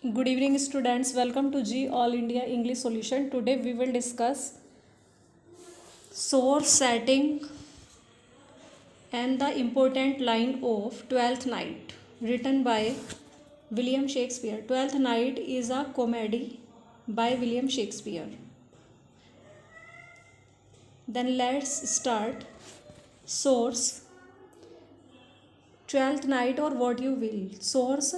Good evening, students. Welcome to G All India English Solution. Today we will discuss source setting and the important line of Twelfth Night, written by William Shakespeare. Twelfth Night is a comedy by William Shakespeare. Then let's start. Source, Twelfth Night or what you will. Source,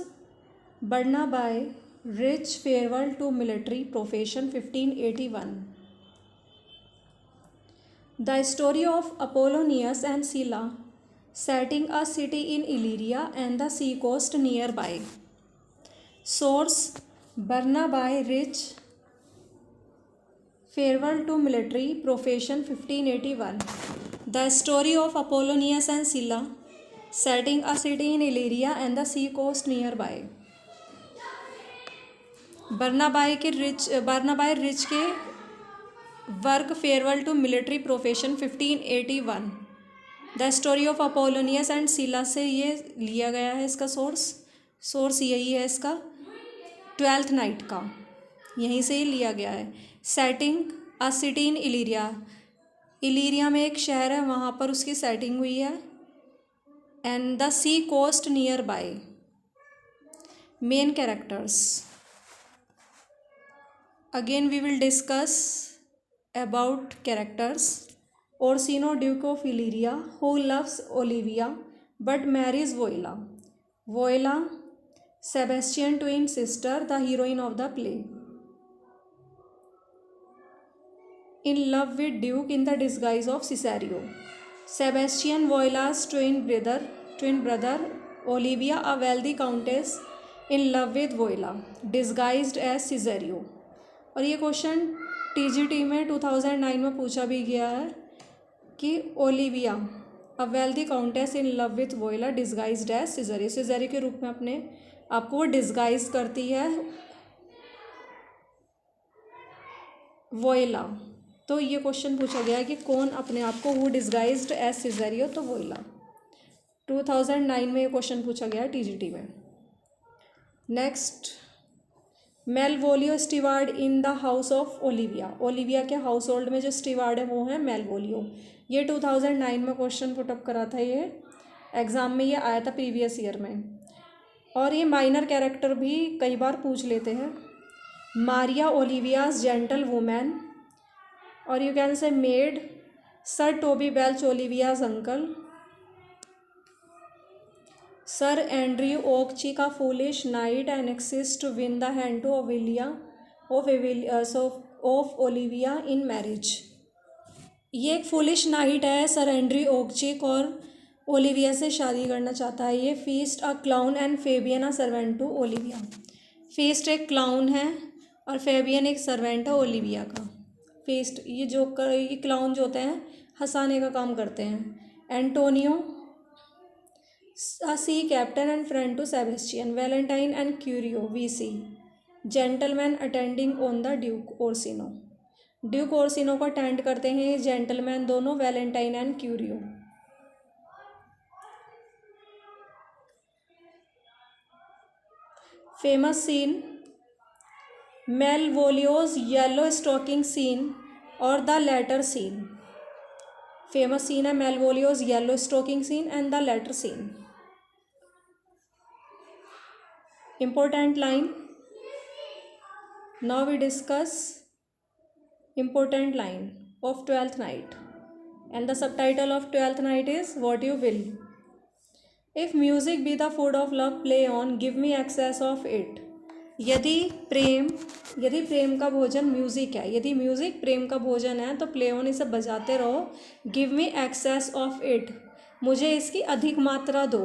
Barnaby Rich farewell to military profession 1581. The story of Apollonius and Scylla setting a city in Illyria and the sea coast nearby. Source, Barnaby Rich farewell to military profession 1581. The story of Apollonius and Scylla setting a city in Illyria and the sea coast nearby. Barnabe Rich के work farewell to military profession 1581. The story of Apollonius and Silla से ये लिया गया है. इसका source यही है इसका ट्वेल्थ नाइट का, यहीं से ही लिया गया है. सेटिंग अ सिटी इन इलीरिया में एक शहर है, वहाँ पर उसकी सेटिंग हुई है. And the sea coast nearby. Main characters, again we will discuss about characters. Orsino, Duke of Illyria, who loves Olivia but marries Voila. Voila, Sebastian twin sister, the heroine of the play. In love with Duke in the disguise of Cesario. Sebastian, Voila's twin brother. Olivia, a wealthy countess in love with Voila, disguised as Cesario. और ये question TGT में 2009 में पूछा भी गया है कि Olivia a wealthy countess in love with Viola disguised as Cesario के रूप में अपने आपको वो डिस्गाइज करती है वोइला. तो ये क्वेश्चन पूछा गया है कि कौन अपने आप को हु डिस्गाइज्ड एज सिजरियो, तो वोइला. 2009 में ये क्वेश्चन पूछा गया है टीजीटी में. Next, Malvolio steward in the house of Olivia. Olivia के हाउस होल्ड में जो स्टीवार्ड है वो है मेलवोलियो. ये 2009 में क्वेश्चन पुटअप करा था, ये एग्ज़ाम में ये आया था प्रीवियस ईयर में. और ये माइनर कैरेक्टर भी कई बार पूछ लेते हैं. मारिया, ओलिवियाज जेंटल वुमेन, और you can say maid. Sir Toby Belch, Olivia's uncle. Sir Andrew Aguecheek का foolish knight and exist to win the hand to of Olivia in marriage. ये एक foolish knight है, sir Andrew Aguecheek और Olivia से शादी करना चाहता है. ये Feste a clown and Fabian a servant to Olivia. Feste एक क्लाउन है और फेबियन एक सर्वेंट है ओलिविया का. फीस्ट ये क्लाउन जो होते हैं हंसाने का काम करते हैं. Antonio, a sea captain and friend to Sebastian. Valentine and Curio, VC, gentlemen attending on the Duke Orsino. Duke Orsino को अटेंड करते हैं ये जेंटलमैन दोनों, Valentine and Curio. Famous scene, Malvolio's yellow stocking scene और the letter scene. Famous scene है Malvolio's yellow stocking scene and the letter scene. Important line. Now we discuss important line of Twelfth Night, and the subtitle of Twelfth Night is What You Will. If music be the food of love, play on, give me excess of it. यदि प्रेम का भोजन music है, यदि music प्रेम का भोजन है तो play on, इसे बजाते रहो. Give me access of it, मुझे इसकी अधिक मात्रा दो.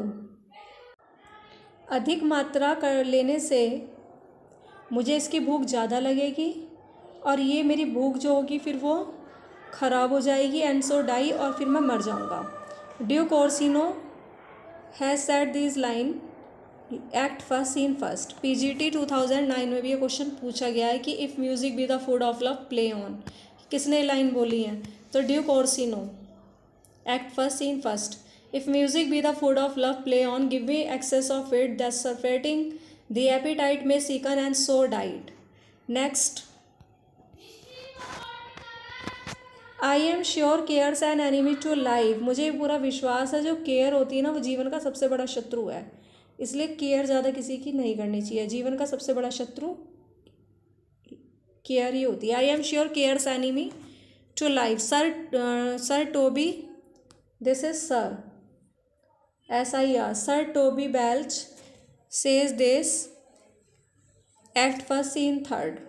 अधिक मात्रा कर लेने से मुझे इसकी भूख ज़्यादा लगेगी और ये मेरी भूख जो होगी फिर वो ख़राब हो जाएगी. एंड सो डाई, और फिर मैं मर जाऊँगा. Duke Orsino has said this line act first scene first. PGT 2009 में भी ये क्वेश्चन पूछा गया है कि if music be the food of love, play on. किसने लाइन बोली है? तो Duke Orsino. Act first scene first. If music be the food of love, play on, give me excess of it, thus surfeiting the appetite may sicken and so die. Next, I am sure care's an enemy to life, मुझे पूरा विश्वास है जो care होती है ना वो जीवन का सबसे बड़ा शत्रु है, इसलिए केयर ज़्यादा किसी की नहीं करनी चाहिए। जीवन का सबसे बड़ा शत्रु केयर ही होती है। I am sure cares enemy to life. Sir Toby, this is sir SIR, sir Toby Belch says this, act first scene third.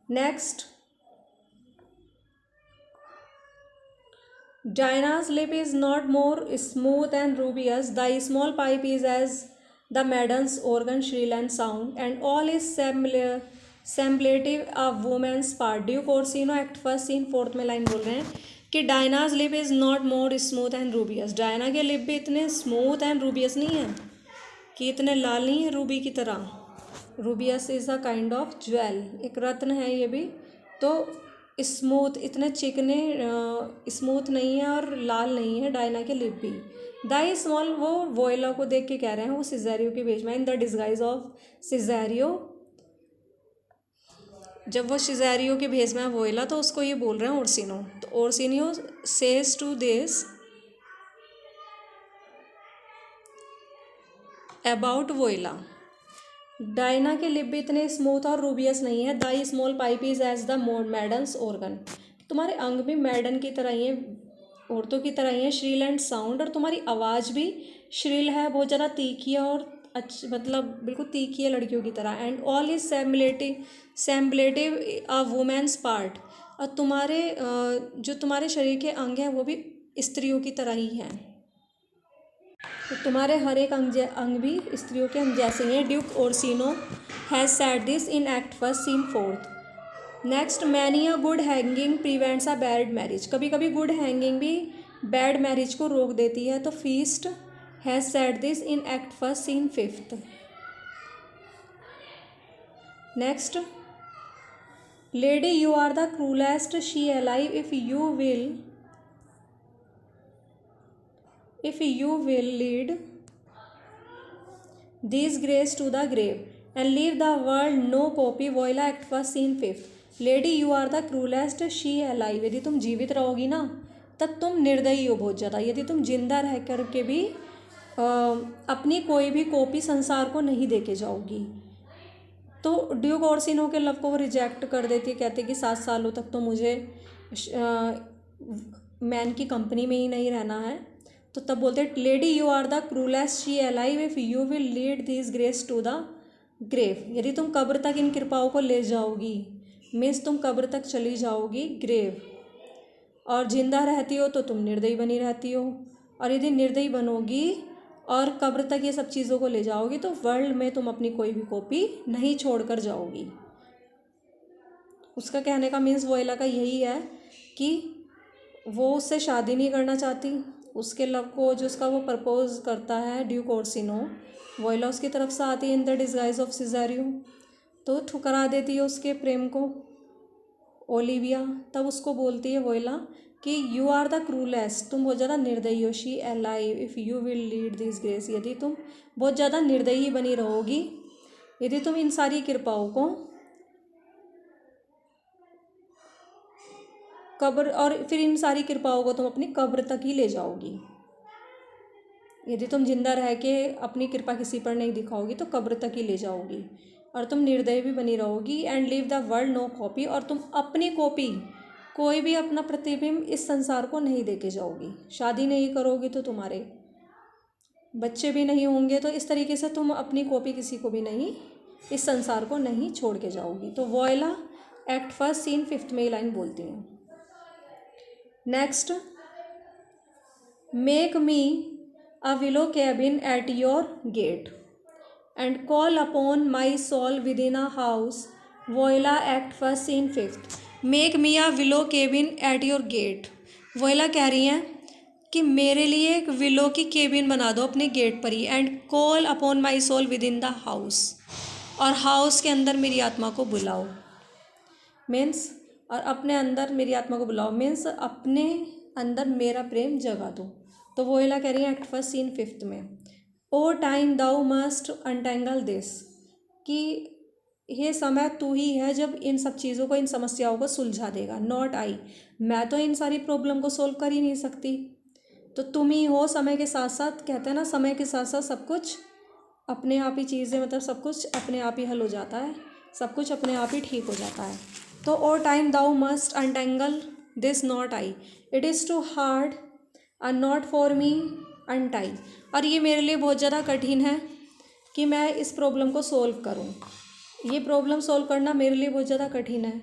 Next, Dinah's lip is not more smooth and rubious. The small pipe is as the maiden's organ shrill and sound, and all is semblative of woman's part. Duke Orsino, Act First, Scene Fourth में line बोल रहे हैं कि Diana's lip is not more smooth and rubious. Diana के lip भी इतने smooth and रूबियस नहीं है कि इतने लाल नहीं है रूबी की तरह। Rubious is a kind of jewel, एक रत्न है ये भी। तो स्मूथ, इतने चिकने स्मूथ नहीं है और लाल नहीं है डायना के लिप भी। द स्मॉल, वो वोयला को देख के कह रहे हैं, वो सिजेरियो के भेज में, इन द डिस्गाइज ऑफ सिजेरियो। जब वो सिजेरियो के भेज में वोयला तो उसको ये बोल रहे हैं ओर्सिनो। तो Orsino says to this about Viola, Diana के लिप भी इतने स्मूथ और रूबियस नहीं है। The small pipe is as the maiden's organ, तुम्हारे अंग भी मैडन की तरह ही है, औरतों की तरह ही है, श्रील एंड साउंड, और तुम्हारी आवाज़ भी श्रील है, बहुत ज़्यादा तीखी है और मतलब बिल्कुल तीखी है लड़कियों की तरह। And all is semblative a woman's part, और तुम्हारे जो तुम्हारे शरीर के अंग हैं वो भी स्त्रियों की तरह ही हैं, तो तुम्हारे हर एक अंग भी स्त्रियों के अंग जैसे ही हैं। Duke Orsino has said this in act first scene fourth. Next, many a good hanging prevents a bad marriage, कभी कभी गुड हैंगिंग भी बैड मैरिज को रोक देती है। तो Feste has said this in act first scene fifth. Next, lady you are the cruellest she alive, if you will lead these grace to the grave and leave the world no copy। Viola, act first scene fifth. Lady you are the cruellest she alive, यदि तुम जीवित रहोगी ना तब तुम निर्दयी हो बहुत ज़्यादा। यदि तुम जिंदा रह कर के भी अपनी कोई भी कॉपी संसार को नहीं दे के जाओगी। तो ड्यूक ओर्सिनो के लव को वो रिजेक्ट कर देती है, कहते कि 7 सालों तक तो मुझे मैन की कंपनी में ही नहीं रहना है। तो तब बोलते lady you are the cruellest she alive if you will lead this grace to the grave, यदि तुम कब्र तक इन कृपाओं को ले जाओगी, मीन्स तुम कब्र तक चली जाओगी ग्रेव, और जिंदा रहती हो तो तुम निर्दयी बनी रहती हो, और यदि निर्दयी बनोगी और कब्र तक ये सब चीज़ों को ले जाओगी तो वर्ल्ड में तुम अपनी कोई भी कॉपी नहीं छोड़ कर जाओगी। उसका कहने का मीन्स वोयला का यही है कि वो उससे शादी नहीं करना चाहती, उसके लव को जो उसका वो प्रपोज करता है ड्यूक ओर्सिनो, वोयला उसकी तरफ से आती है इन द डिस्गाइज ऑफ सिजेरियो, तो ठुकरा देती है उसके प्रेम को ओलिविया। तब उसको बोलती है वोयला कि यू आर द क्रूलेस्ट, तुम बहुत ज़्यादा निर्दयी हो, she alive if you will lead this grace, यदि तुम बहुत ज़्यादा निर्दयी बनी रहोगी, यदि तुम इन सारी कृपाओं को कब्र, और फिर इन सारी कृपाओं को तुम अपनी कब्र तक ही ले जाओगी। यदि तुम जिंदा रह के अपनी कृपा किसी पर नहीं दिखाओगी तो कब्र तक ही ले जाओगी, और तुम निर्दयी भी बनी रहोगी। And leave the world no copy, और तुम अपनी कॉपी, कोई भी अपना प्रतिबिंब इस संसार को नहीं दे के जाओगी। शादी नहीं करोगी तो तुम्हारे बच्चे भी नहीं होंगे, तो इस तरीके से तुम अपनी कॉपी किसी को भी नहीं, इस संसार को नहीं छोड़ के जाओगी। तो Viola act first scene fifth में ये लाइन बोलती हैं। Next, make me a willow cabin at your gate and call upon my soul within a house. Viola act first scene fifth. Make me a willow cabin at your gate, Viola कह रही हैं कि मेरे लिए एक willow की cabin बना दो अपने गेट पर ही। And call upon my soul within the house, और हाउस के अंदर मेरी आत्मा को बुलाओ, मीन्स और अपने अंदर मेरी आत्मा को बुलाओ, मीन्स अपने अंदर मेरा प्रेम जगा दो। तो वोयला कह रही है एक्ट फर्स्ट सीन फिफ्थ में, O time thou must untangle this, कि ये समय तू ही है जब इन सब चीज़ों को, इन समस्याओं को सुलझा देगा, नॉट आई। मैं तो इन सारी प्रॉब्लम को सोल्व कर ही नहीं सकती, तो तुम ही हो। समय के साथ साथ, कहते हैं ना, समय के साथ साथ सब कुछ अपने आप ही चीज़ें, मतलब सब कुछ अपने आप ही हल हो जाता है, सब कुछ अपने आप ही ठीक हो जाता है। तो O time thou must untangle this not I, it is too hard and not for me untie. और ये मेरे लिए बहुत ज़्यादा कठिन है कि मैं इस प्रॉब्लम को सोल्व करूं। ये प्रॉब्लम सोल्व करना मेरे लिए बहुत ज़्यादा कठिन है।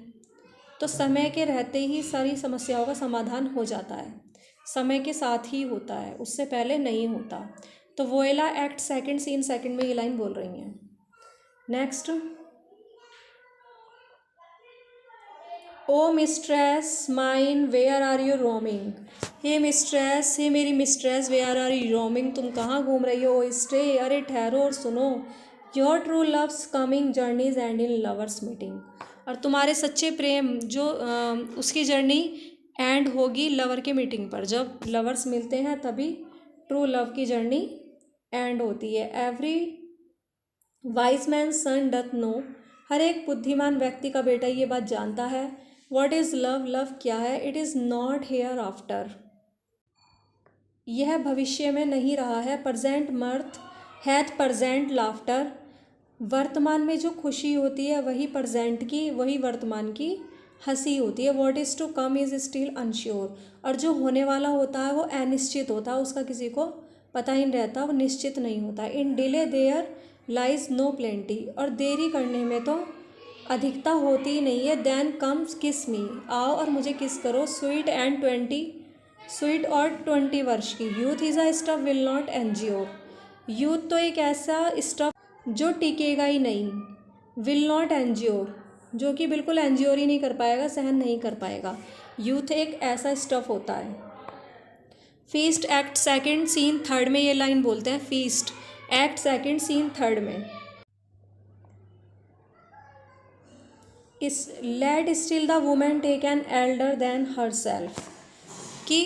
तो समय के रहते ही सारी समस्याओं का समाधान हो जाता है, समय के साथ ही होता है, उससे पहले नहीं होता। तो Viola act second scene second में ये लाइन बोल रही हैं। Next, O mistress mine where are you roaming. हे मिस्ट्रेस, हे मेरी mistress, where are you roaming, तुम कहाँ घूम रही हो। स्टे, अरे ठहरो और सुनो। Your true loves coming journeys and in lovers meeting. और तुम्हारे सच्चे प्रेम जो उसकी जर्नी एंड होगी लवर के मीटिंग पर। जब लवर्स मिलते हैं तभी ट्रू लव की जर्नी एंड होती है। एवरी वाइज मैन सन डथ नो, हर एक बुद्धिमान व्यक्ति का बेटा ये बात जानता है। व्हाट इज़ लव, लव क्या है। It is not here after, यह भविष्य में नहीं रहा है। प्रजेंट मर्थ हैथ प्रजेंट लाफ्टर, वर्तमान में जो खुशी होती है वही प्रजेंट की, वही वर्तमान की हंसी होती है। What is to come is still unsure, और जो होने वाला होता है वो अनिश्चित होता है, उसका किसी को पता ही नहीं रहता, वो निश्चित नहीं होता। In delay there lies no plenty, और देरी करने में तो अधिकता होती ही नहीं है। देन कम्स किस मी, आओ और मुझे किस करो। स्वीट एंड 20, स्वीट और 20 वर्ष की। Youth is a stuff will not endure, youth तो एक ऐसा स्टफ जो टिकेगा ही नहीं। विल नॉट एंज्योर, जो कि बिल्कुल एंज्योर ही नहीं कर पाएगा, सहन नहीं कर पाएगा। यूथ एक ऐसा स्टफ होता है। Feste act second scene third में ये लाइन बोलते हैं। Feste act second scene third में, इस let still the woman take an elder than herself, कि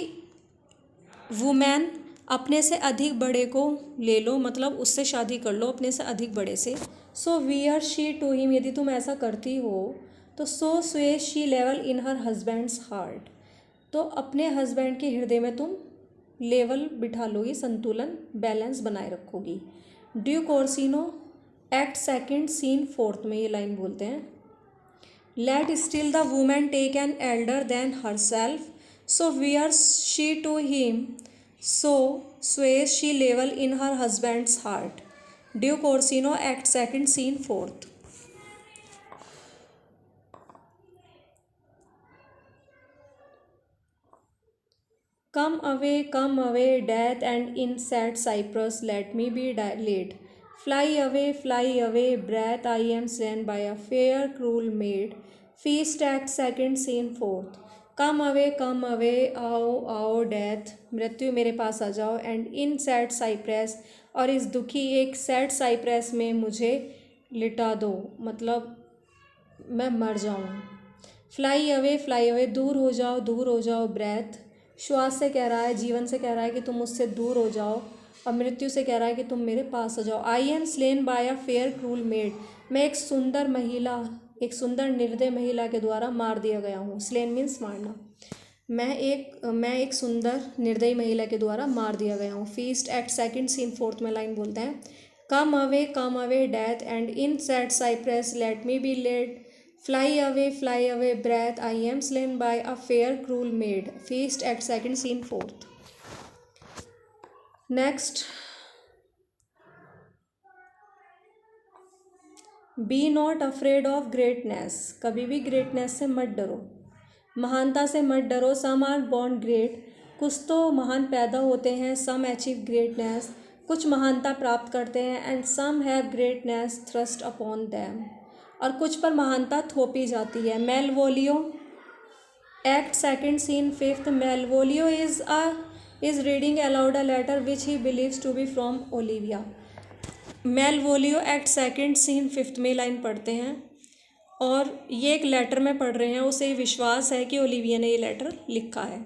वुमेन अपने से अधिक बड़े को ले लो, मतलब उससे शादी कर लो अपने से अधिक बड़े से। सो वियर शी टू हिम, यदि तुम ऐसा करती हो तो सो स्वे she level in her husband's heart, तो अपने हस्बैंड के हृदय में तुम लेवल बिठा लोगी, संतुलन, बैलेंस बनाए रखोगी। Duke Orsino act second scene fourth में ये लाइन बोलते हैं। Let still the woman take an elder than herself, so wear she to him, so sways she level in her husband's heart. Dio Corsino act second scene fourth. Come away, death, and in sad cypress let me be laid. Fly away, breath, I am slain by a fair cruel maid. Feast act second scene fourth. Come away, आओ death, मृत्यु मेरे पास आ जाओ। And in sad Cypress, और इस दुखी एक सैड साइप्रेस में मुझे लिटा दो, मतलब मैं मर जाऊँ। फ्लाई अवे, दूर हो जाओ। ब्रेथ, श्वास से कह रहा है, जीवन से कह रहा है कि तुम मुझसे दूर हो जाओ, और मृत्यु से कह रहा है कि तुम मेरे पास आ जाओ। I am slain by a fair cruel maid, मैं एक सुंदर निर्दय महिला के द्वारा मार दिया गया हूँ। स्लेन मीन्स मारना। मैं एक सुंदर निर्दयी महिला के द्वारा मार दिया गया हूँ। Feste act second scene fourth में लाइन बोलते हैं। Come away death, and in sad cypress let me be laid. Fly away breath, I am slain by a fair cruel maid. Feste act second scene fourth. Next, be not afraid of greatness, कभी भी greatness से मत डरो, महानता से मत डरो। सम are born great, कुछ तो महान पैदा होते हैं। सम अचीव ग्रेटनेस, कुछ महानता प्राप्त करते हैं। And some have greatness thrust upon them, और कुछ पर महानता थोपी जाती है। Malvolio act second scene fifth. Malvolio is reading aloud a letter which he believes to be from Olivia. Malvolio act second scene fifth में लाइन पढ़ते हैं, और ये एक लेटर में पढ़ रहे हैं। उसे विश्वास है कि ओलिविया ने ये लेटर लिखा है।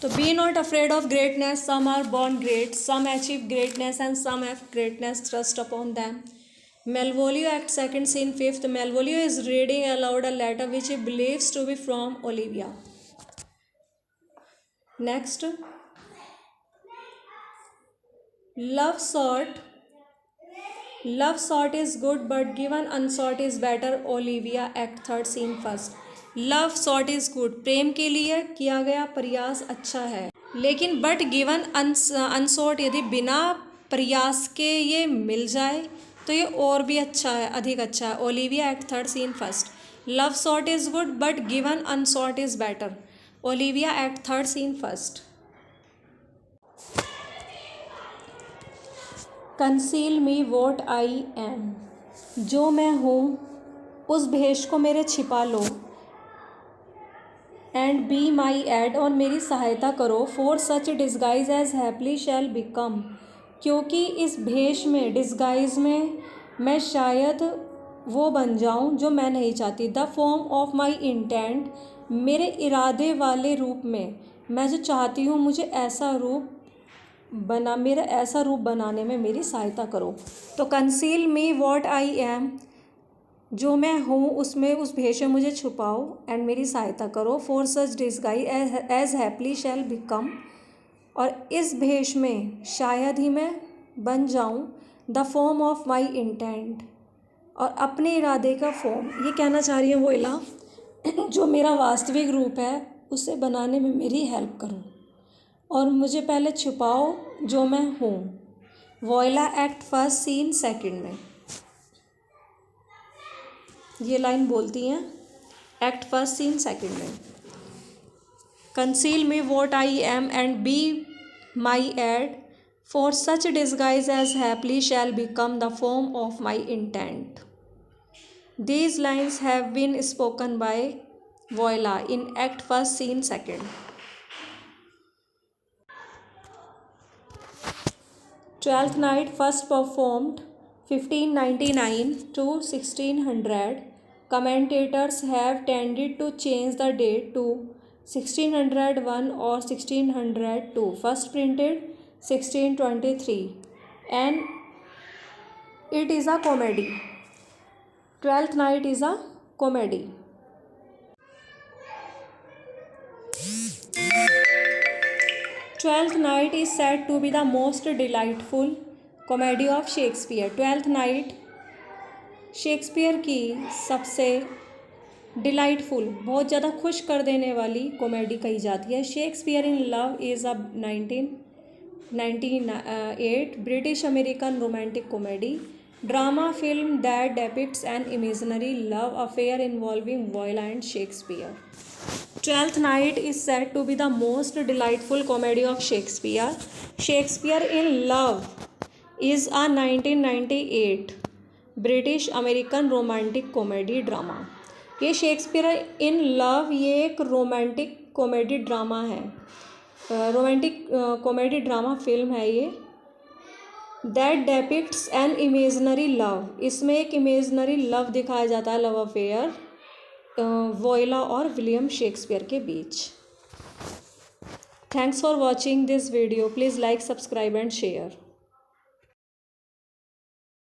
तो be not afraid of greatness, some are born great, some achieve greatness, and some have greatness thrust upon them. Malvolio Act second scene fifth. Malvolio is reading aloud a letter which he believes to be from Olivia. Next, love sort is good but given unsought is better. Olivia Act third scene first. Love sought is good, प्रेम के लिए किया गया प्रयास अच्छा है, लेकिन but given अनसॉट, यदि बिना प्रयास के ये मिल जाए तो ये और भी अच्छा है, अधिक अच्छा है. Olivia act third scene first. Love sought is good but given unsought is better. Olivia act third scene first. Conceal me what I am, जो मैं हूँ उस भेष को मेरे छिपा लो. एंड बी माई एड, और मेरी सहायता करो. For such disguise as happily shall become, क्योंकि इस भेष में, डिस्गाइज में मैं शायद वो बन जाऊं जो मैं नहीं चाहती. The form of my intent, मेरे इरादे वाले रूप में, मैं जो चाहती हूँ मुझे ऐसा रूप मेरा ऐसा रूप बनाने में मेरी सहायता करो. तो conceal me what I am, जो मैं हूँ उसमें, उस भेष में मुझे छुपाओ. एंड मेरी सहायता करो. For such disguise as happily shall become, और इस भेष में शायद ही मैं बन जाऊँ. The form of my intent, और अपने इरादे का फॉर्म, ये कहना चाह रही है वोइला, जो मेरा वास्तविक रूप है उसे बनाने में मेरी हेल्प करो, और मुझे पहले छुपाओ जो मैं हूँ. Viola act first scene second में ये लाइन बोलती हैं एक्ट फर्स्ट सीन सेकंड में. Conceal me what I am and be my aid, for such disguise as happily shall become the form of my intent. These lines have been spoken by Viola in act first scene second. Twelfth Night first performed 1599 to 1600. Commentators have tended to change the date to 1601 or 1602. First printed 1623, and it is a comedy. Twelfth Night is a comedy. Twelfth Night is said to be the most delightful comedy of Shakespeare. Twelfth night Shakespeare की सबसे delightful, बहुत ज़्यादा खुश कर देने वाली comedy कही जाती है. Shakespeare in Love is a 1998 British American romantic comedy drama film that depicts an imaginary love affair involving Viola and Shakespeare. Twelfth Night is said to be the most delightful comedy of Shakespeare. Shakespeare in Love is a 1998 British American romantic comedy drama. ये Shakespeare in Love, ये एक romantic comedy drama है, romantic comedy drama film है ये. That depicts an imaginary love, इसमें एक imaginary love दिखाया जाता है, लव अफेयर वोइला और विलियम शेक्सपियर के बीच. Thanks for watching this video. Please like, subscribe and share.